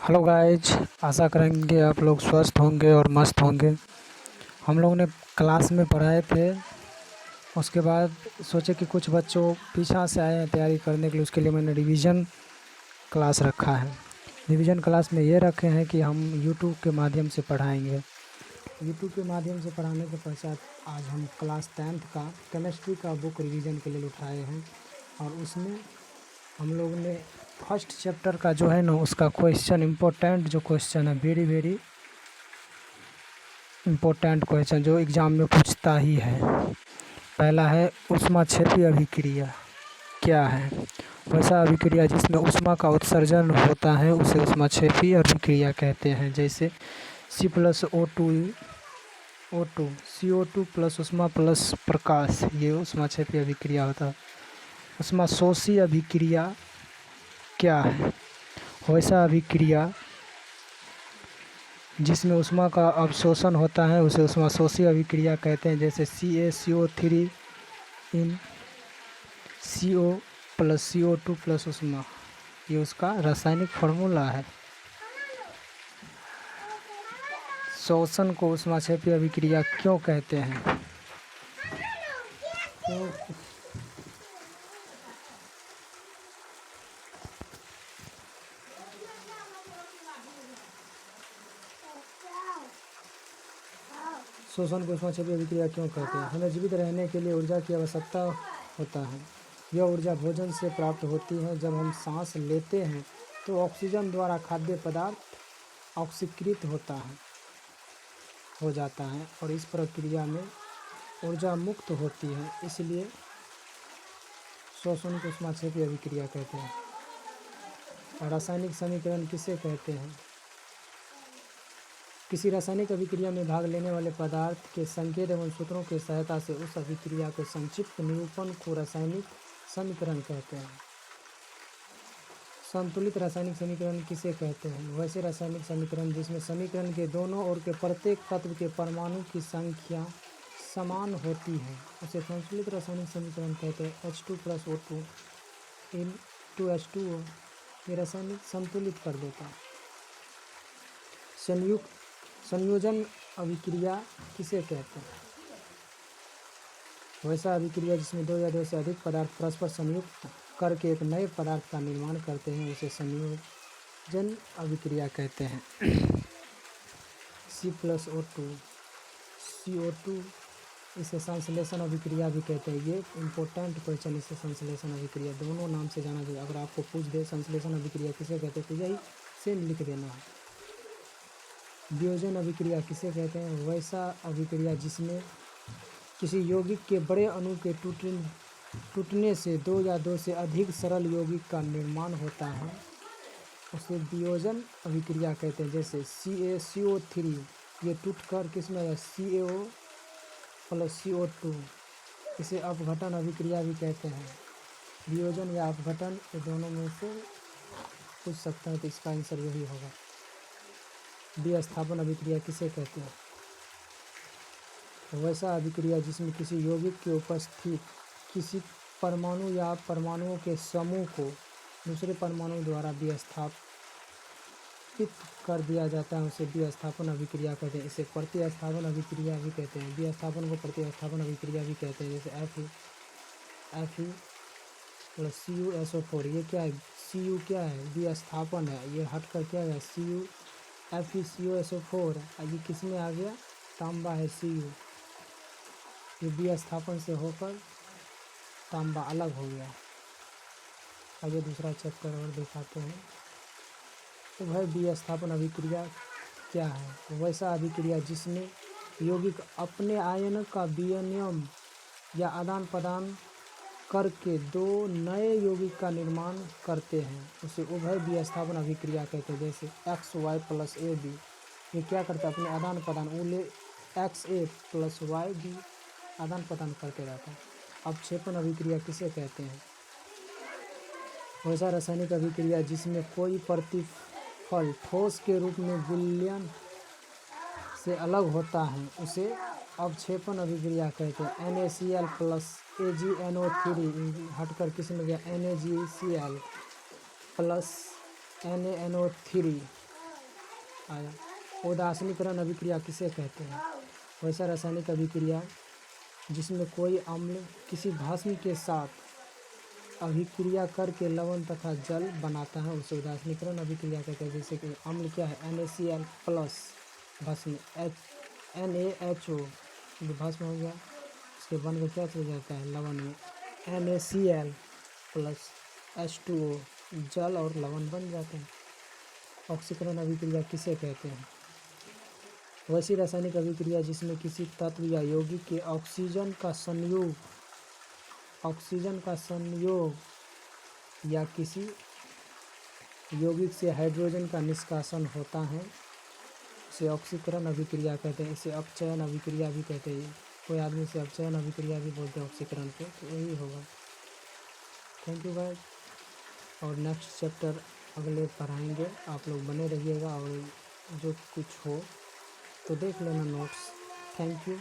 Hello guys, आशा करेंगे आप लोग स्वस्थ होंगे और मस्त होंगे। हम लोगों ने क्लास में पढ़ाए थे। उसके बाद सोचे कि कुछ बच्चों पीछा से आए हैं तैयारी करने के लिए, उसके लिए मैंने रिवीजन क्लास रखा है। रिवीजन क्लास में ये रखे हैं कि हम यूट्यूब के माध्यम से पढ़ाएंगे। यूट्यूब के माध्यम से पढ़ाने के पश्चात आज हम क्लास 10th का केमिस्ट्री का बुक रिवीजन के लिए उठाए हैं। और उसमें हम लोग ने फर्स्ट चैप्टर का जो है ना, उसका क्वेश्चन इम्पोर्टेंट जो क्वेश्चन है, वेरी वेरी इम्पोर्टेंट क्वेश्चन जो एग्ज़ाम में पूछता ही है। पहला है ऊष्माक्षेपी अभिक्रिया क्या है। वैसा अभिक्रिया जिसमें ऊष्मा का उत्सर्जन होता है उसे ऊष्माक्षेपी अभिक्रिया कहते हैं। जैसे C+O2 CO2 प्लस ऊष्मा प्लस प्रकाश, ये ऊष्माक्षेपी अभिक्रिया होता है। ऊष्माशोषी अभिक्रिया क्या है। वैसा अभिक्रिया जिसमें ऊष्मा का अवशोषण होता है उसे ऊष्माशोषी अभिक्रिया कहते हैं। जैसे CaCO3 इन CO प्लस CO2 प्लस ऊष्मा, ये उसका रासायनिक फार्मूला है। शोषण को ऊष्माक्षेपी अभिक्रिया क्यों कहते हैं। शोषण को ऊष्माक्षेपी अभिक्रिया क्यों कहते हैं। हमें जीवित रहने के लिए ऊर्जा की आवश्यकता होता है। यह ऊर्जा भोजन से प्राप्त होती है। जब हम सांस लेते हैं तो ऑक्सीजन द्वारा खाद्य पदार्थ ऑक्सीकृत हो जाता है और इस प्रक्रिया में ऊर्जा मुक्त होती है। इसलिए शोषण को ऊष्माक्षेपी अभिक्रिया कहते हैं। और रासायनिक समीकरण किसे कहते हैं। किसी रासायनिक अभिक्रिया में भाग लेने वाले पदार्थ के संकेत एवं सूत्रों की सहायता से उस अभिक्रिया के संक्षिप्त निरूपण को रासायनिक समीकरण कहते हैं। संतुलित रासायनिक समीकरण किसे कहते हैं। वैसे रासायनिक समीकरण जिसमें समीकरण के दोनों ओर के प्रत्येक तत्व के परमाणु की संख्या समान होती है उसे संतुलित रासायनिक समीकरण कहते हैं। H2 + O2 इन 2H2O, ये रासायनिक संतुलित कर देता है। संयोजन अभिक्रिया किसे कहते हैं। वैसा अभिक्रिया जिसमें दो या दो से अधिक पदार्थ परस्पर संयुक्त करके एक नए पदार्थ का निर्माण करते हैं उसे संयोजन अभिक्रिया कहते हैं। C+O2 CO2, इसे संश्लेषण अभिक्रिया भी कहते हैं। ये इम्पोर्टेंट क्वेश्चन, इसे संश्लेषण अभिक्रिया दोनों नाम से जाना जाए। अगर आपको पूछ दे संश्लेषण अभिक्रिया किसे कहते हैं तो यही सेम लिख देना है। वियोजन अभिक्रिया किसे कहते हैं। वैसा अभिक्रिया जिसमें किसी यौगिक के बड़े अणु के टूटने से दो या दो से अधिक सरल यौगिक का निर्माण होता है उसे वियोजन अभिक्रिया कहते हैं। जैसे CaCO3, ये टूटकर किसमें आया CaO प्लस CO2, इसे अपघटन अभिक्रिया भी कहते हैं। वियोजन या अपघटन, ये दोनों में से पूछ सकता है तो इसका आंसर यही होगा। विस्थापन अभिक्रिया किसे कहते हैं। वैसा अभिक्रिया जिसमें किसी यौगिक के उपस्थित किसी परमाणु या परमाणुओं के समूह को दूसरे परमाणु द्वारा विस्थापित कर दिया जाता है उसे विस्थापन अभिक्रिया कहते हैं। इसे प्रतिस्थापन अभिक्रिया भी कहते हैं। विस्थापन को प्रतिस्थापन अभिक्रिया भी कहते हैं। जैसे Fe प्लस CuSO4, ये क्या है Cu क्या है विस्थापन है, ये हटकर क्या है FeCuSO4, ये किस में आ गया तांबा है Cu, ये विस्थापन से होकर तांबा अलग हो गया। आइए दूसरा चैप्टर और दिखाते हैं। तो भाई विस्थापन अभिक्रिया क्या है। वैसा अभिक्रिया जिसमें यौगिक अपने आयन का विनिमय या आदान प्रदान करके दो नए यौगिक का निर्माण करते हैं उसे उभय विस्थापन अभिक्रिया कहते हैं। जैसे XY + AB, ये क्या करता है अपने आदान प्रदान, उले XA + YB आदान प्रदान करते रहता है। अपक्षेपण अभिक्रिया किसे कहते हैं। वैसा रासायनिक अभिक्रिया जिसमें कोई प्रतिफल ठोस के रूप में विलयन से अलग होता है उसे अपक्षेपण अभिक्रिया कहते हैं। NaCl + AgNO3, हटकर किस में गया NaGCl + NaNO3, आया। उदासीनीकरण अभिक्रिया किसे कहते हैं? वैसा रासायनिक अभिक्रिया जिसमें कोई अम्ल किसी भस्म के साथ अभिक्रिया करके लवण तथा जल बनाता है उसे उदासीनीकरण अभिक्रिया कहते हैं। जैसे कि अम्ल क्या है, NaCl प्लस भस्म NaHO, जो भस्म हो गया उसके बन के क्या चल जाता है लवण में, NaCl प्लस H2O, जल और लवण बन जाते हैं। ऑक्सीकरण अभिक्रिया किसे कहते हैं? वैसी रासायनिक अभिक्रिया जिसमें किसी तत्व या यौगिक के ऑक्सीजन का संयोग या किसी यौगिक से हाइड्रोजन का निष्कासन होता है इसे ऑक्सीकरण अभिक्रिया कहते हैं। इसे अपचयन अभिक्रिया भी कहते हैं। कोई आदमी से अपचयन अभिक्रिया भी बोलते हैं ऑक्सीकरण को, तो यही होगा। Thank you guys. और नेक्स्ट चैप्टर अगले पढ़ाएंगे, आप लोग बने रहिएगा और जो कुछ हो तो देख लेना नोट्स। Thank you.